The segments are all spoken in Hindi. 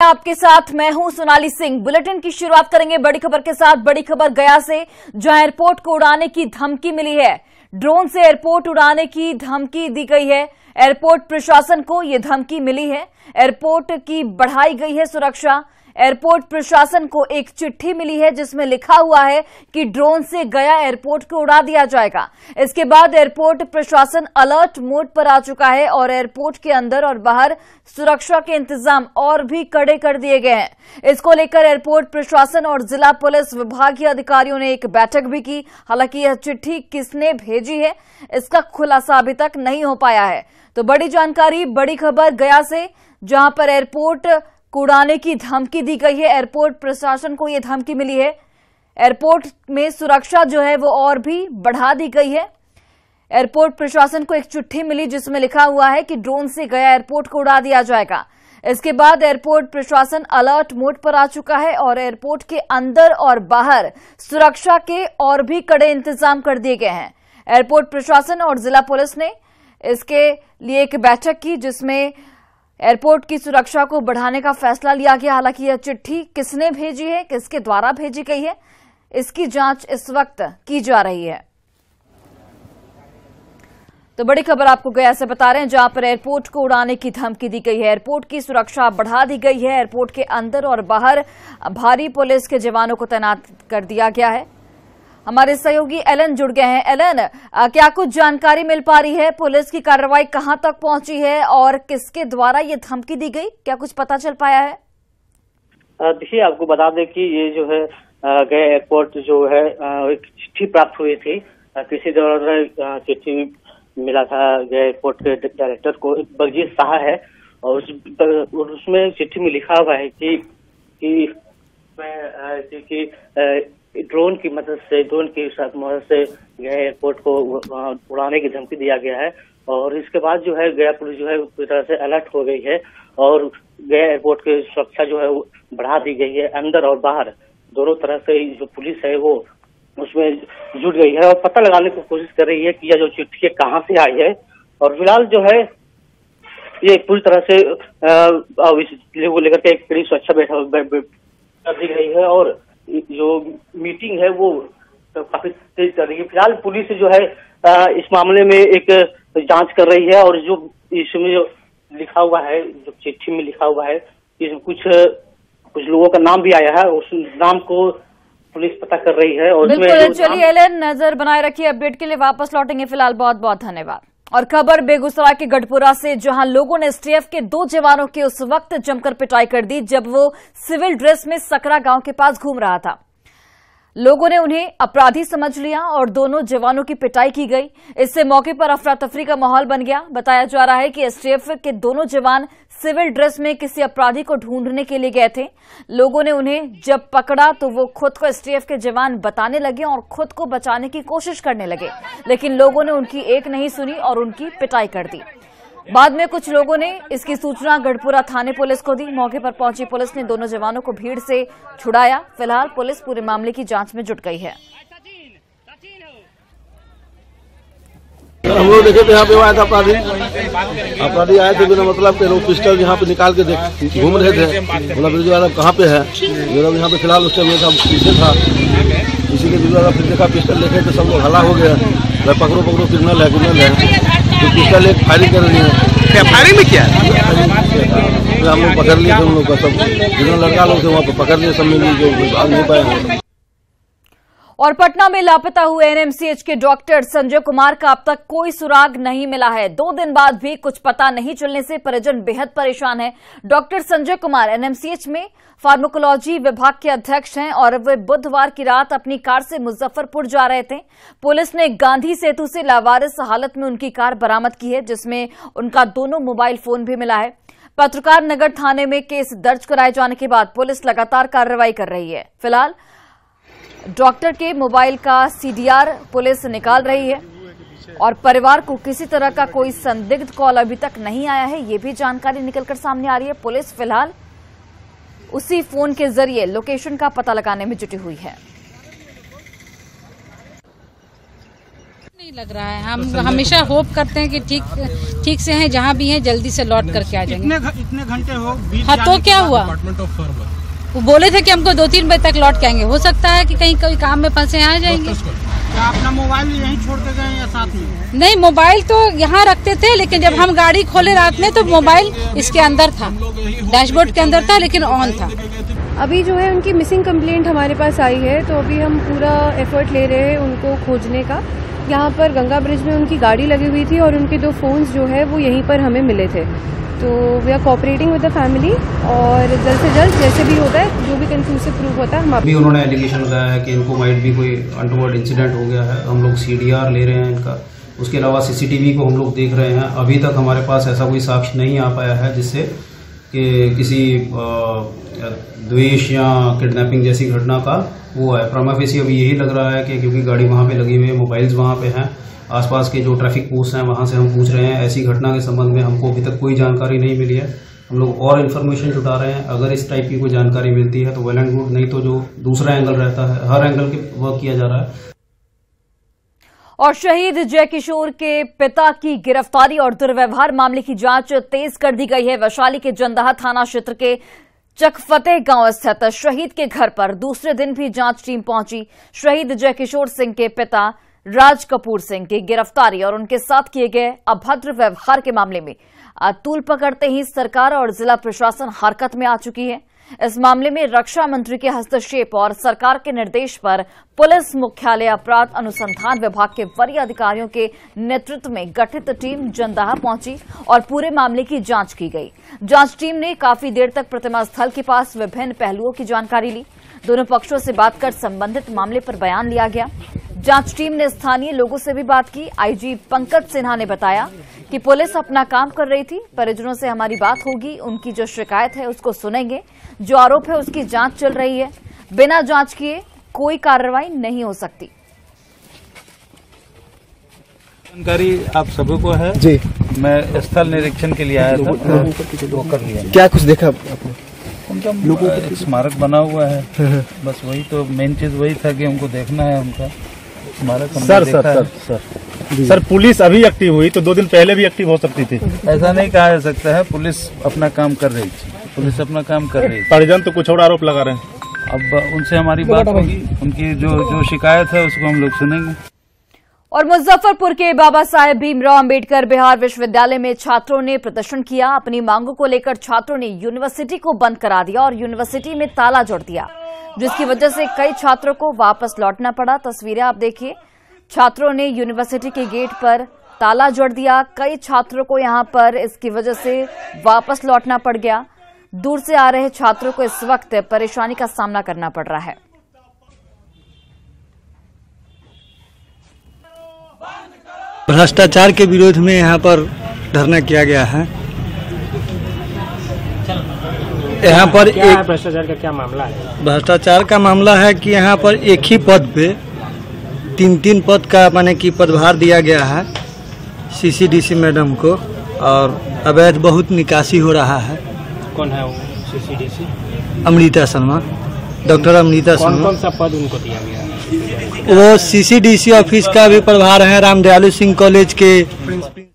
आपके साथ मैं हूं सोनाली सिंह। बुलेटिन की शुरुआत करेंगे बड़ी खबर के साथ। बड़ी खबर गया से, जहां एयरपोर्ट को उड़ाने की धमकी मिली है। ड्रोन से एयरपोर्ट उड़ाने की धमकी दी गई है। एयरपोर्ट प्रशासन को यह धमकी मिली है। एयरपोर्ट की बढ़ाई गई है सुरक्षा। एयरपोर्ट प्रशासन को एक चिट्ठी मिली है जिसमें लिखा हुआ है कि ड्रोन से गया एयरपोर्ट को उड़ा दिया जाएगा। इसके बाद एयरपोर्ट प्रशासन अलर्ट मोड पर आ चुका है और एयरपोर्ट के अंदर और बाहर सुरक्षा के इंतजाम और भी कड़े कर दिए गए हैं। इसको लेकर एयरपोर्ट प्रशासन और जिला पुलिस विभागीय अधिकारियों ने एक बैठक भी की। हालांकि यह चिट्ठी किसने भेजी है इसका खुलासा अभी तक नहीं हो पाया है। तो बड़ी जानकारी, बड़ी खबर गया से, जहां पर एयरपोर्ट को उड़ाने की धमकी दी गई है। एयरपोर्ट प्रशासन को यह धमकी मिली है। एयरपोर्ट में सुरक्षा जो है वो और भी बढ़ा दी गई है। एयरपोर्ट प्रशासन को एक चिट्ठी मिली जिसमें लिखा हुआ है कि ड्रोन से गया एयरपोर्ट को उड़ा दिया जाएगा। इसके बाद एयरपोर्ट प्रशासन अलर्ट मोड पर आ चुका है और एयरपोर्ट के अंदर और बाहर सुरक्षा के और भी कड़े इंतजाम कर दिए गए हैं। एयरपोर्ट प्रशासन और जिला पुलिस ने इसके लिए एक बैठक की जिसमें एयरपोर्ट की सुरक्षा को बढ़ाने का फैसला लिया गया। हालांकि यह चिट्ठी किसने भेजी है, किसके द्वारा भेजी गई है, इसकी जांच इस वक्त की जा रही है। तो बड़ी खबर आपको गया से बता रहे हैं, जहां पर एयरपोर्ट को उड़ाने की धमकी दी गई है। एयरपोर्ट की सुरक्षा बढ़ा दी गई है। एयरपोर्ट के अंदर और बाहर भारी पुलिस के जवानों को तैनात कर दिया गया है। हमारे सहयोगी एलन जुड़ गए हैं। एलन, क्या कुछ जानकारी मिल पा रही है? पुलिस की कार्रवाई कहां तक पहुंची है और किसके द्वारा ये धमकी दी गई, क्या कुछ पता चल पाया है? देखिए, आपको बता दें कि ये जो है गया एयरपोर्ट जो है एक चिट्ठी प्राप्त हुई थी। किसी द्वारा चिट्ठी मिला था गया एयरपोर्ट के डायरेक्टर को, बलजीत शाह है, और उसमें चिट्ठी में लिखा हुआ है कि ड्रोन की मदद से गया एयरपोर्ट को उड़ाने की धमकी दिया गया है। और इसके बाद जो है गया पुलिस जो है पूरी तरह से अलर्ट हो गई है और गया एयरपोर्ट की सुरक्षा जो है वो बढ़ा दी गई है। अंदर और बाहर दोनों तरह से जो पुलिस है वो उसमें जुट गई है और पता लगाने की कोशिश कर रही है कि यह जो चिट्ठी कहाँ से आई है। और फिलहाल जो है ये पूरी तरह से इसको लेकर के एक कड़ी सुरक्षा बैठक कर दी गई है और जो मीटिंग है वो काफी तेज कर रही है। फिलहाल पुलिस जो है इस मामले में एक जांच कर रही है और जो इसमें जो लिखा हुआ है, जो चिट्ठी में लिखा हुआ है, इसमें कुछ लोगों का नाम भी आया है, उस नाम को पुलिस पता कर रही है। और बिल्कुल, चलिए एलन, नजर बनाए रखिए। अपडेट के लिए वापस लौटेंगे। फिलहाल बहुत बहुत धन्यवाद। और खबर बेगूसराय के गढ़पुरा से, जहां लोगों ने एसटीएफ के 2 जवानों की उस वक्त जमकर पिटाई कर दी जब वो सिविल ड्रेस में सकरा गांव के पास घूम रहा था। लोगों ने उन्हें अपराधी समझ लिया और दोनों जवानों की पिटाई की गई। इससे मौके पर अफरा तफरी का माहौल बन गया। बताया जा रहा है कि एसटीएफ के दोनों जवान सिविल ड्रेस में किसी अपराधी को ढूंढने के लिए गए थे। लोगों ने उन्हें जब पकड़ा तो वो खुद को एसटीएफ के जवान बताने लगे और खुद को बचाने की कोशिश करने लगे, लेकिन लोगों ने उनकी एक नहीं सुनी और उनकी पिटाई कर दी। बाद में कुछ लोगों ने इसकी सूचना गढ़पुरा थाने पुलिस को दी। मौके पर पहुंची पुलिस ने दोनों जवानों को भीड़ से छुड़ाया। फिलहाल पुलिस पूरे मामले की जांच में जुट गई है। हम लोग देखे थे यहाँ पे आया था अपराधी आए थे बिना मतलब के। लोग पिस्टल यहाँ पे निकाल के घूम रहे थे। मतलब कहाँ पे है, यहाँ पे फिलहाल उस टाइम पीछे था, इसी के फिर देखा पिस्टल लेके तो सब लोग हला हो गया। पकड़ो क्रिमिनल है तो पिस्टल एक फायरिंग कर रही है। क्या फायरिंग में किया? हम लोग पकड़ लिए थे उन लोग का, सब जितने लड़का लोग थे वहाँ पे पकड़ लिए, सब मिल के भाग नहीं पाए। और पटना में लापता हुए एनएमसीएच के डॉक्टर संजय कुमार का अब तक कोई सुराग नहीं मिला है। 2 दिन बाद भी कुछ पता नहीं चलने से परिजन बेहद परेशान है। डॉक्टर संजय कुमार एनएमसीएच में फार्माकोलॉजी विभाग के अध्यक्ष हैं और वे बुधवार की रात अपनी कार से मुजफ्फरपुर जा रहे थे। पुलिस ने गांधी सेतु से लावारिस हालत में उनकी कार बरामद की है, जिसमें उनका दोनों मोबाइल फोन भी मिला है। पत्रकार नगर थाने में केस दर्ज कराए जाने के बाद पुलिस लगातार कार्रवाई कर रही है। फिलहाल डॉक्टर के मोबाइल का सीडीआर पुलिस निकाल रही है और परिवार को किसी तरह का कोई संदिग्ध कॉल अभी तक नहीं आया है, ये भी जानकारी निकलकर सामने आ रही है। पुलिस फिलहाल उसी फोन के जरिए लोकेशन का पता लगाने में जुटी हुई है। नहीं लग रहा है। हम हमेशा होप करते हैं कि ठीक से हैं, जहाँ भी हैं जल्दी से लौट करके आ जाएंगे। इतने घंटे हो हाँ तो क्या हुआ, वो बोले थे कि हमको 2-3 बजे तक लौट के आएंगे। हो सकता है कि कहीं कोई काम में फंसे आ जाएंगे। क्या अपना मोबाइल यहीं छोड़ के गए या साथ में? नहीं, मोबाइल तो यहाँ रखते थे, लेकिन जब हम गाड़ी खोले रात में तो मोबाइल इसके अंदर था, डैशबोर्ड के अंदर था, लेकिन ऑन था। अभी जो है उनकी मिसिंग कंप्लेंट हमारे पास आई है, तो अभी हम पूरा एफर्ट ले रहे हैं उनको खोजने का। यहाँ पर गंगा ब्रिज में उनकी गाड़ी लगी हुई थी और उनके 2 फोन्स जो है वो यहीं पर हमें मिले थे। तो we are cooperating with the family और जल्द से जल्द जैसे भी होता है, जो भी कंक्लूसिव प्रूफ होता है हम अभी उन्होंने एलिगेशन लगाया है कि इनको माइट भी कोई अनटोवर्ड इंसिडेंट हो गया है। हम लोग CDR ले रहे हैं इनका। उसके अलावा CCTV को हम लोग देख रहे हैं। अभी तक हमारे पास ऐसा कोई साक्ष्य नहीं आ पाया है जिससे कि किसी द्वेष या किडनैपिंग जैसी घटना का वो है। प्रमा फेसी अभी यही लग रहा है कि क्योंकि गाड़ी वहाँ पे लगी हुई है, मोबाइल्स वहाँ पे हैं, आसपास के जो ट्रैफिक पोस्ट हैं वहाँ से हम पूछ रहे हैं। ऐसी घटना के संबंध में हमको अभी तक कोई जानकारी नहीं मिली है। हम लोग और इन्फॉर्मेशन जुटा रहे हैं। अगर इस टाइप की कोई जानकारी मिलती है तो वेल एंड गुड, नहीं तो जो दूसरा एंगल रहता है, हर एंगल के वर्क किया जा रहा है। और शहीद जय किशोर के पिता की गिरफ्तारी और दुर्व्यवहार मामले की जांच तेज कर दी गई है। वैशाली के जंदाहा थाना क्षेत्र के चकफतेह गांव स्थित शहीद के घर पर दूसरे दिन भी जांच टीम पहुंची। शहीद जय किशोर सिंह के पिता राज कपूर सिंह की गिरफ्तारी और उनके साथ किए गए अभद्र व्यवहार के मामले में तूल पकड़ते ही सरकार और जिला प्रशासन हरकत में आ चुकी है। इस मामले में रक्षा मंत्री के हस्तक्षेप और सरकार के निर्देश पर पुलिस मुख्यालय अपराध अनुसंधान विभाग के वरीय अधिकारियों के नेतृत्व में गठित टीम जंदाहा पहुंची और पूरे मामले की जांच की गई। जांच टीम ने काफी देर तक प्रतिमा स्थल के पास विभिन्न पहलुओं की जानकारी ली। दोनों पक्षों से बात कर संबंधित मामले पर बयान लिया गया। जांच टीम ने स्थानीय लोगों से भी बात की। IG पंकज सिन्हा ने बताया कि पुलिस अपना काम कर रही थी, परिजनों से हमारी बात होगी, उनकी जो शिकायत है उसको सुनेंगे, जो आरोप है उसकी जांच चल रही है, बिना जांच किए कोई कार्रवाई नहीं हो सकती। जानकारी आप सभी को है जी। मैं स्थल निरीक्षण के लिए आया था, वो कर लिया। क्या कुछ देखा आपने? उनका एक स्मारक बना हुआ है, बस वही तो मेन चीज वही था कि हमको देखना है उनका स्मारक। सर पुलिस अभी एक्टिव हुई तो 2 दिन पहले भी एक्टिव हो सकती थी। ऐसा नहीं कहा जा सकता है, पुलिस अपना काम कर रही थी, पुलिस अपना काम कर रही थी। परिजन तो कुछ और आरोप लगा रहे हैं। अब उनसे हमारी बात होगी, उनकी जो शिकायत है उसको हम लोग सुनेंगे। और मुजफ्फरपुर के बाबा साहेब भीमराव अंबेडकर बिहार विश्वविद्यालय में छात्रों ने प्रदर्शन किया। अपनी मांगों को लेकर छात्रों ने यूनिवर्सिटी को बंद करा दिया और यूनिवर्सिटी में ताला जोड़ दिया, जिसकी वजह से कई छात्रों को वापस लौटना पड़ा। तस्वीरें आप देखिए, छात्रों ने यूनिवर्सिटी के गेट पर ताला जोड़ दिया। कई छात्रों को यहां पर इसकी वजह से वापस लौटना पड़ गया। दूर से आ रहे छात्रों को इस वक्त परेशानी का सामना करना पड़ रहा है। भ्रष्टाचार के विरोध में यहाँ पर धरना किया गया है। यहाँ पर एक भ्रष्टाचार का क्या मामला है? भ्रष्टाचार का मामला है कि यहाँ पर एक ही पद पे 3 पद का माने कि पदभार दिया गया है CCDC मैडम को, और अवैध बहुत निकासी हो रहा है। कौन है वो CCDC? अमृता शर्मा, डॉक्टर अमृता शर्मा। कौन सा पद उनको दिया गया है? वो CCDC ऑफिस का भी प्रभार है, रामदयालु सिंह कॉलेज के प्रिंसिपल।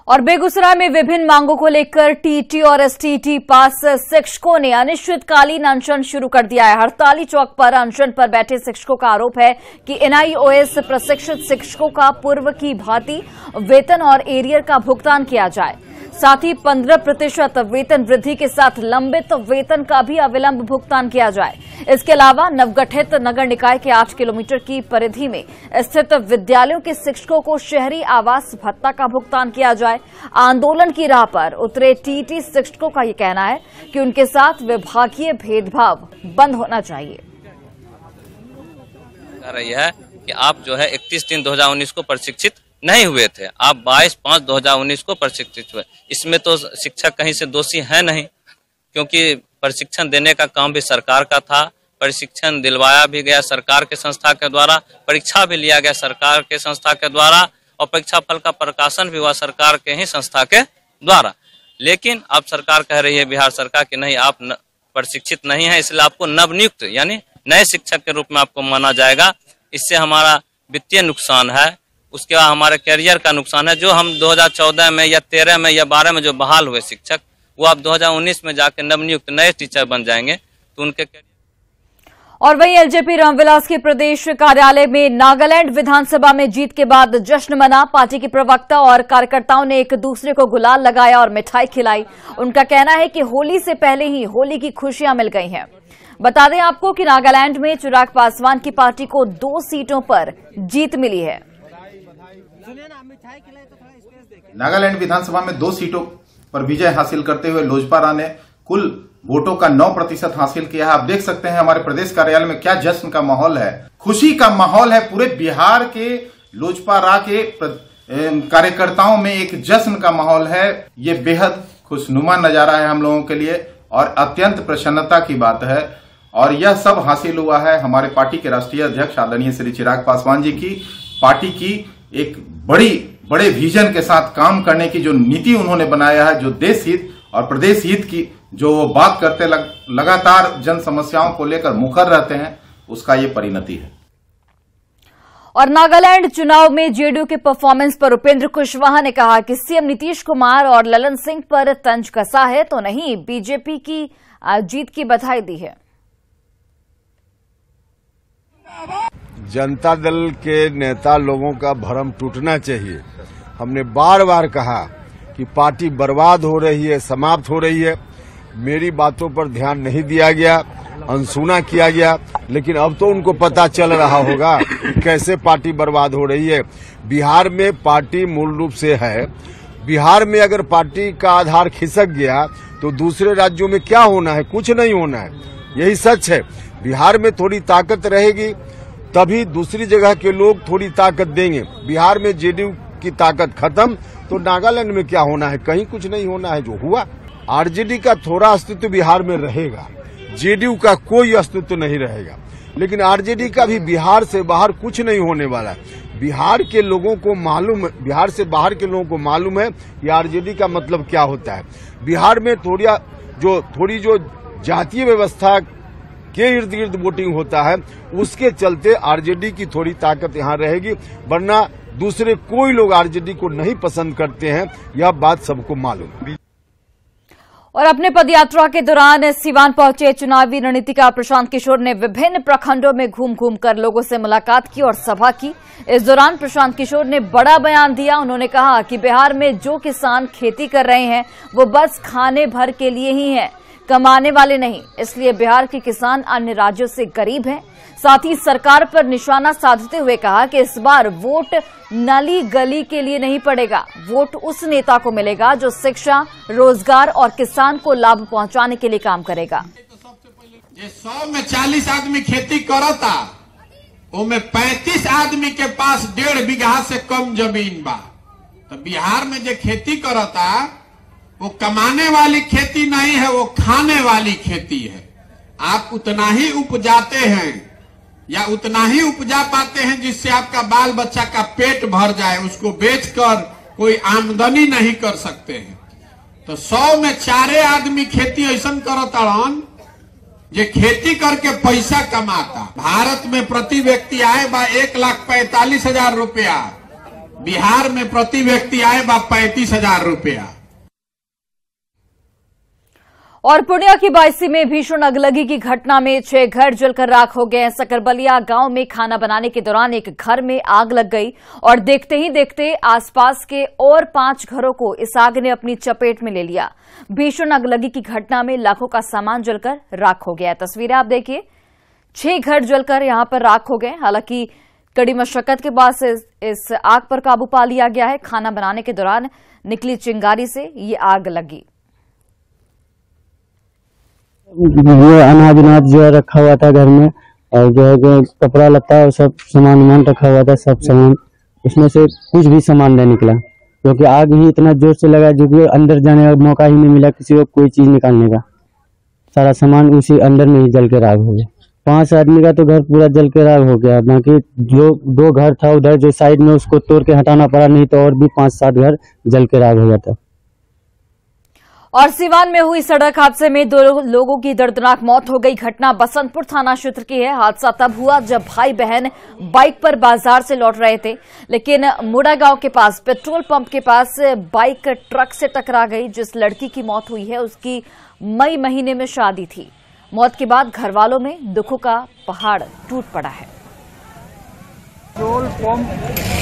और बेगूसराय में विभिन्न मांगों को लेकर TT और STT पास शिक्षकों ने अनिश्चितकालीन अनशन शुरू कर दिया है। हड़ताली चौक पर अनशन पर बैठे शिक्षकों का आरोप है कि NIOS प्रशिक्षित शिक्षकों का पूर्व की भांति वेतन और एरियर का भुगतान किया जाए, साथ ही 15% वेतन वृद्धि के साथ लंबित वेतन का भी अविलंब भुगतान किया जाए। इसके अलावा नवगठित नगर निकाय के 8 किलोमीटर की परिधि में स्थित विद्यालयों के शिक्षकों को शहरी आवास भत्ता का भुगतान किया जाए। आंदोलन की राह पर उतरे TT शिक्षकों का ये कहना है कि उनके साथ विभागीय भेदभाव बंद होना चाहिए। रही है कि आप जो है 31/3/2019 को प्रशिक्षित नहीं हुए थे, आप 22/5/2019 को प्रशिक्षित हुए। इसमें तो शिक्षक कहीं से दोषी है नहीं, क्योंकि प्रशिक्षण देने का काम भी सरकार का था, प्रशिक्षण दिलवाया भी गया सरकार के संस्था के द्वारा, परीक्षा भी लिया गया सरकार के संस्था के द्वारा, और परीक्षा फल का प्रकाशन भी हुआ सरकार के ही संस्था के द्वारा। लेकिन अब सरकार कह रही है, बिहार सरकार, कि नहीं, आप प्रशिक्षित नहीं है, इसलिए आपको नवनियुक्त यानी नए शिक्षक के रूप में आपको माना जाएगा। इससे हमारा वित्तीय नुकसान है, उसके बाद हमारे कैरियर का नुकसान है। जो हम 2014 में या 13 में या 12 में जो बहाल हुए शिक्षक, वो आप 2019 में जाकर नवनियुक्त नए टीचर बन जाएंगे तो उनके। और वहीं एलजेपी रामविलास के प्रदेश कार्यालय में नागालैंड विधानसभा में जीत के बाद जश्न मना। पार्टी के प्रवक्ता और कार्यकर्ताओं ने एक दूसरे को गुलाल लगाया और मिठाई खिलाई। उनका कहना है कि होली से पहले ही होली की खुशियां मिल गई हैं। बता दें आपको कि नागालैंड में चिराग पासवान की पार्टी को 2 सीटों पर जीत मिली है। नागालैंड विधानसभा में 2 सीटों पर विजय हासिल करते हुए लोजपा ने कुल वोटों का 9% हासिल किया है। आप देख सकते हैं हमारे प्रदेश कार्यालय में क्या जश्न का माहौल है, खुशी का माहौल है। पूरे बिहार के लोजपा के कार्यकर्ताओं में एक जश्न का माहौल है। ये बेहद खुशनुमा नजारा है हम लोगों के लिए और अत्यंत प्रसन्नता की बात है। और यह सब हासिल हुआ है हमारे पार्टी के राष्ट्रीय अध्यक्ष आदरणीय श्री चिराग पासवान जी की पार्टी की एक बड़े विजन के साथ काम करने की जो नीति उन्होंने बनाया है, जो देश हित और प्रदेश हित की जो वो बात करते लगातार जन समस्याओं को लेकर मुखर रहते हैं, उसका ये परिणति है। और नागालैंड चुनाव में जेडीयू के परफॉर्मेंस पर उपेंद्र कुशवाहा ने कहा कि सीएम नीतीश कुमार और ललन सिंह पर तंज कसा है तो नहीं, बीजेपी की जीत की बधाई दी है। जनता दल के नेता लोगों का भरम टूटना चाहिए। हमने बार बार कहा कि पार्टी बर्बाद हो रही है, समाप्त हो रही है। मेरी बातों पर ध्यान नहीं दिया गया, अनसुना किया गया, लेकिन अब तो उनको पता चल रहा होगा कि कैसे पार्टी बर्बाद हो रही है। बिहार में पार्टी मूल रूप से है। बिहार में अगर पार्टी का आधार खिसक गया तो दूसरे राज्यों में क्या होना है? कुछ नहीं होना है। यही सच है। बिहार में थोड़ी ताकत रहेगी तभी दूसरी जगह के लोग थोड़ी ताकत देंगे। बिहार में जेडीयू की ताकत खत्म तो नागालैंड में क्या होना है? कहीं कुछ नहीं होना है। जो हुआ, आरजेडी का थोड़ा अस्तित्व बिहार में रहेगा, जेडीयू का कोई अस्तित्व नहीं रहेगा। लेकिन आरजेडी का भी बिहार से बाहर कुछ नहीं होने वाला है। बिहार के लोगों को मालूम है, बिहार से बाहर के लोगों को मालूम है कि आरजेडी का मतलब क्या होता है। बिहार में थोड़ी जो जातीय व्यवस्था के इर्द गिर्द वोटिंग होता है, उसके चलते आरजेडी की थोड़ी ताकत यहाँ रहेगी, वरना दूसरे कोई लोग आरजेडी को नहीं पसंद करते हैं। यह बात सबको मालूम है। और अपने पदयात्रा के दौरान सिवान पहुंचे चुनावी रणनीतिकार प्रशांत किशोर ने विभिन्न प्रखंडों में घूम घूम कर लोगों से मुलाकात की और सभा की। इस दौरान प्रशांत किशोर ने बड़ा बयान दिया। उन्होंने कहा कि बिहार में जो किसान खेती कर रहे हैं वो बस खाने भर के लिए ही हैं, कमाने वाले नहीं। इसलिए बिहार के किसान अन्य राज्यों से गरीब हैं। साथ ही सरकार पर निशाना साधते हुए कहा कि इस बार वोट नली गली के लिए नहीं पड़ेगा, वोट उस नेता को मिलेगा जो शिक्षा, रोजगार और किसान को लाभ पहुंचाने के लिए काम करेगा। 100 में 40 आदमी खेती करता, उनमें 35 आदमी के पास 1.5 बीघा से कम जमीन बा। तो बिहार में जो खेती करता वो कमाने वाली खेती नहीं है, वो खाने वाली खेती है। आप उतना ही उपजाते हैं या उतना ही उपजा पाते हैं जिससे आपका बाल बच्चा का पेट भर जाए, उसको बेचकर कोई आमदनी नहीं कर सकते हैं। तो 100 में 4 आदमी खेती ऐसा करतड़न जे खेती करके पैसा कमाता। भारत में प्रति व्यक्ति आए बा 1,45,000 रुपया, बिहार में प्रति व्यक्ति आए बा 35,000 रुपया। और पूर्णिया की बायसी में भीषण अगलगी की घटना में 6 घर जलकर राख हो गए। सकरबलिया गांव में खाना बनाने के दौरान एक घर में आग लग गई और देखते ही देखते आसपास के और 5 घरों को इस आग ने अपनी चपेट में ले लिया। भीषण अगलगी की घटना में लाखों का सामान जलकर राख हो गया। तस्वीरें आप देखिए, 6 घर जलकर यहां पर राख हो गए। हालांकि कड़ी मशक्कत के बाद इस आग पर काबू पा लिया गया है। खाना बनाने के दौरान निकली चिंगारी से ये आग लगी। ये अनाज जो है रखा हुआ था घर में, और जो है कि कपड़ा लत्ता और सब सामान रखा हुआ था। सब सामान उसमें से कुछ भी सामान नहीं निकला, क्योंकि आग ही इतना जोर से लगा जो कि अंदर जाने का मौका ही नहीं मिला किसी को कोई चीज निकालने का। सारा सामान उसी अंदर में ही जल के राख हो गया। 5 आदमी का तो घर पूरा जल के राख हो गया। बाकी जो 2 घर था उधर जो साइड में, उसको तोड़ के हटाना पड़ा, नहीं तो और भी 5-7 घर जल के राख हो जाता। और सिवान में हुई सड़क हादसे में 2 लोगों की दर्दनाक मौत हो गई। घटना बसंतपुर थाना क्षेत्र की है। हादसा तब हुआ जब भाई बहन बाइक पर बाजार से लौट रहे थे, लेकिन मुड़ा गांव के पास पेट्रोल पंप के पास बाइक ट्रक से टकरा गई। जिस लड़की की मौत हुई है उसकी मई महीने में शादी थी। मौत के बाद घर वालों में दुखों का पहाड़ टूट पड़ा है। पेट्रोल पंप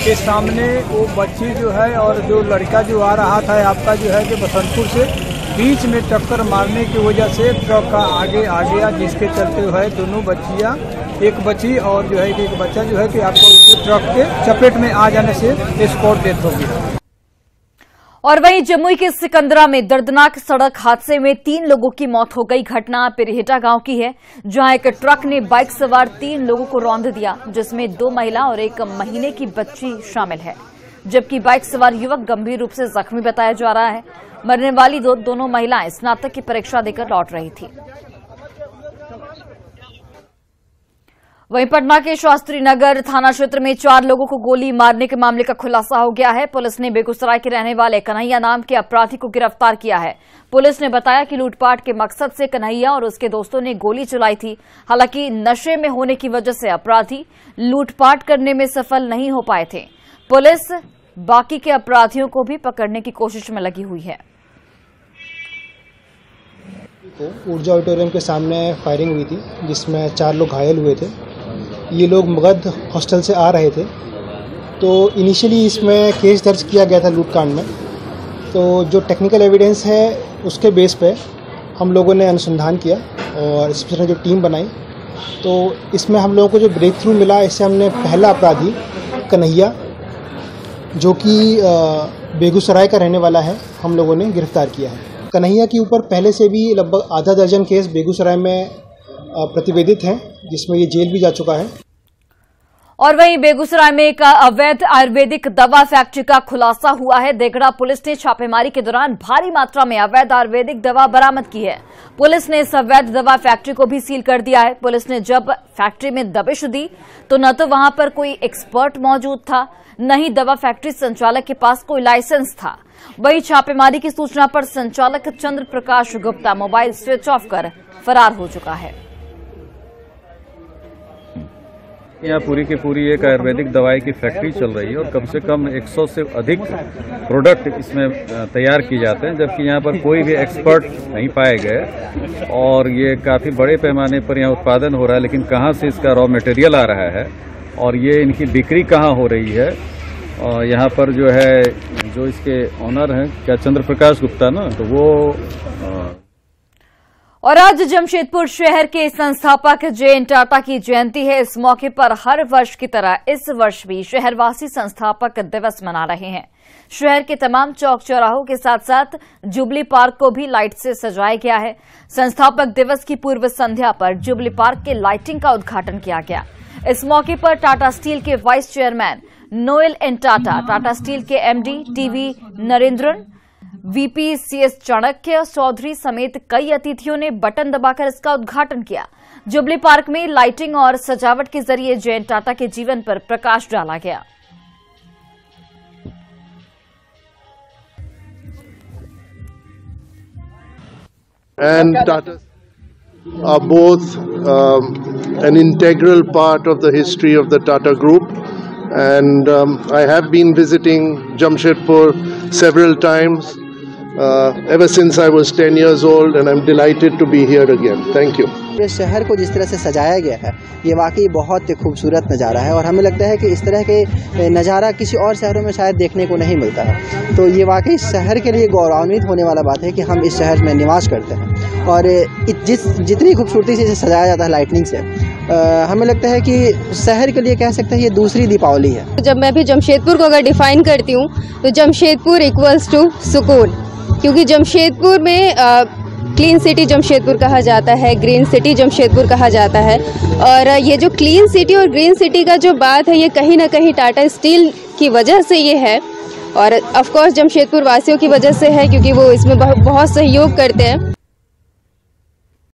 के सामने वो बच्ची जो है और जो लड़का जो आ रहा था आपका जो है कि बसंतपुर से बीच में टक्कर मारने की वजह से ट्रक का आगे आ गया, जिसके चलते जो है दोनों बच्चियां, एक बच्ची और जो है कि एक बच्चा जो है कि आपको ट्रक के चपेट में आ जाने से स्पॉट डेथ हो गई। और वहीं जमुई के सिकंदरा में दर्दनाक सड़क हादसे में 3 लोगों की मौत हो गई। घटना पिरहिटा गांव की है, जहां एक ट्रक ने बाइक सवार 3 लोगों को रौंद दिया, जिसमें 2 महिला और 1 महीने की बच्ची शामिल है, जबकि बाइक सवार युवक गंभीर रूप से जख्मी बताया जा रहा है। मरने वाली दोनों महिलाएं स्नातक की परीक्षा देकर लौट रही थी। वहीं पटना के शास्त्री नगर थाना क्षेत्र में 4 लोगों को गोली मारने के मामले का खुलासा हो गया है। पुलिस ने बेगूसराय के रहने वाले कन्हैया नाम के अपराधी को गिरफ्तार किया है। पुलिस ने बताया कि लूटपाट के मकसद से कन्हैया और उसके दोस्तों ने गोली चलाई थी। हालांकि नशे में होने की वजह से अपराधी लूटपाट करने में सफल नहीं हो पाए थे। पुलिस बाकी के अपराधियों को भी पकड़ने की कोशिश में लगी हुई है। ऊर्जा ऑडिटोरियम के सामने फायरिंग हुई थी, जिसमें 4 लोग घायल हुए थे। ये लोग मगध हॉस्टल से आ रहे थे। तो इनिशियली इसमें केस दर्ज किया गया था लूटकांड में। तो जो टेक्निकल एविडेंस है उसके बेस पे हम लोगों ने अनुसंधान किया और इस तरह जो टीम बनाई, तो इसमें हम लोगों को जो ब्रेक थ्रू मिला, इससे हमने पहला अपराधी कन्हैया, जो कि बेगूसराय का रहने वाला है, हम लोगों ने गिरफ्तार किया है। कन्हैया के ऊपर पहले से भी लगभग आधा दर्जन केस बेगूसराय में प्रतिवेदित हैं, जिसमें ये जेल भी जा चुका है। और वहीं बेगूसराय में एक अवैध आयुर्वेदिक दवा फैक्ट्री का खुलासा हुआ है। देगड़ा पुलिस ने छापेमारी के दौरान भारी मात्रा में अवैध आयुर्वेदिक दवा बरामद की है। पुलिस ने इस अवैध दवा फैक्ट्री को भी सील कर दिया है। पुलिस ने जब फैक्ट्री में दबिश दी तो न तो वहां पर कोई एक्सपर्ट मौजूद था, न ही दवा फैक्ट्री संचालक के पास कोई लाइसेंस था। वहीं छापेमारी की सूचना पर संचालक चंद्र Prakash Gupta mobile switch off कर फरार हो चुका है। यहाँ पूरी की पूरी एक आयुर्वेदिक दवाई की फैक्ट्री चल रही है और कम से कम 100 से अधिक प्रोडक्ट इसमें तैयार किए जाते हैं, जबकि यहाँ पर कोई भी एक्सपर्ट नहीं पाए गए। और ये काफ़ी बड़े पैमाने पर यहाँ उत्पादन हो रहा है, लेकिन कहाँ से इसका रॉ मटेरियल आ रहा है और ये इनकी बिक्री कहाँ हो रही है। और यहाँ पर जो है जो इसके ऑनर हैं, क्या चंद्र प्रकाश गुप्ता ना, तो वो और आज जमशेदपुर शहर के संस्थापक जे.एन. टाटा की जयंती है। इस मौके पर हर वर्ष की तरह इस वर्ष भी शहरवासी संस्थापक दिवस मना रहे हैं। शहर के तमाम चौक चौराहों के साथ साथ जुबली पार्क को भी लाइट से सजाया गया है। संस्थापक दिवस की पूर्व संध्या पर जुबली पार्क के लाइटिंग का उद्घाटन किया गया। इस मौके पर टाटा स्टील के vice chairman Noel N Tata, Tata Steel के MD TV Narendran, VP CS Chanakya Choudhary समेत कई अतिथियों ने बटन दबाकर इसका उद्घाटन किया। जुबली पार्क में लाइटिंग और सजावट के जरिए जे.एन. टाटा के जीवन पर प्रकाश डाला गया। And Tata are both an integral part of the history of the Tata Group, and I have been visiting Jamshedpur several times ever since I was 10 years old, and I'm delighted to be here again. Thank you. इस शहर को जिस तरह से सजाया गया है, ये वाकई बहुत खूबसूरत नज़ारा है और हमें लगता है कि इस तरह के नज़ारा किसी और शहरों में शायद देखने को नहीं मिलता है। तो ये वाकई शहर के लिए गौरवान्वित होने वाला बात है कि हम इस शहर में निवास करते हैं और जितनी खूबसूरती से इसे सजाया जाता है लाइटनिंग से, हमें लगता है कि शहर के लिए कह सकते हैं ये दूसरी दीपावली है। जब मैं भी जमशेदपुर को अगर डिफाइन करती हूँ तो जमशेदपुर इक्वल्स टू सुकून, क्योंकि जमशेदपुर में क्लीन सिटी जमशेदपुर कहा जाता है, ग्रीन सिटी जमशेदपुर कहा जाता है। और ये जो क्लीन सिटी और ग्रीन सिटी का जो बात है, ये कहीं ना कहीं टाटा स्टील की वजह से ये है और ऑफ कोर्स जमशेदपुर वासियों की वजह से है, क्योंकि वो इसमें बहुत सहयोग करते हैं।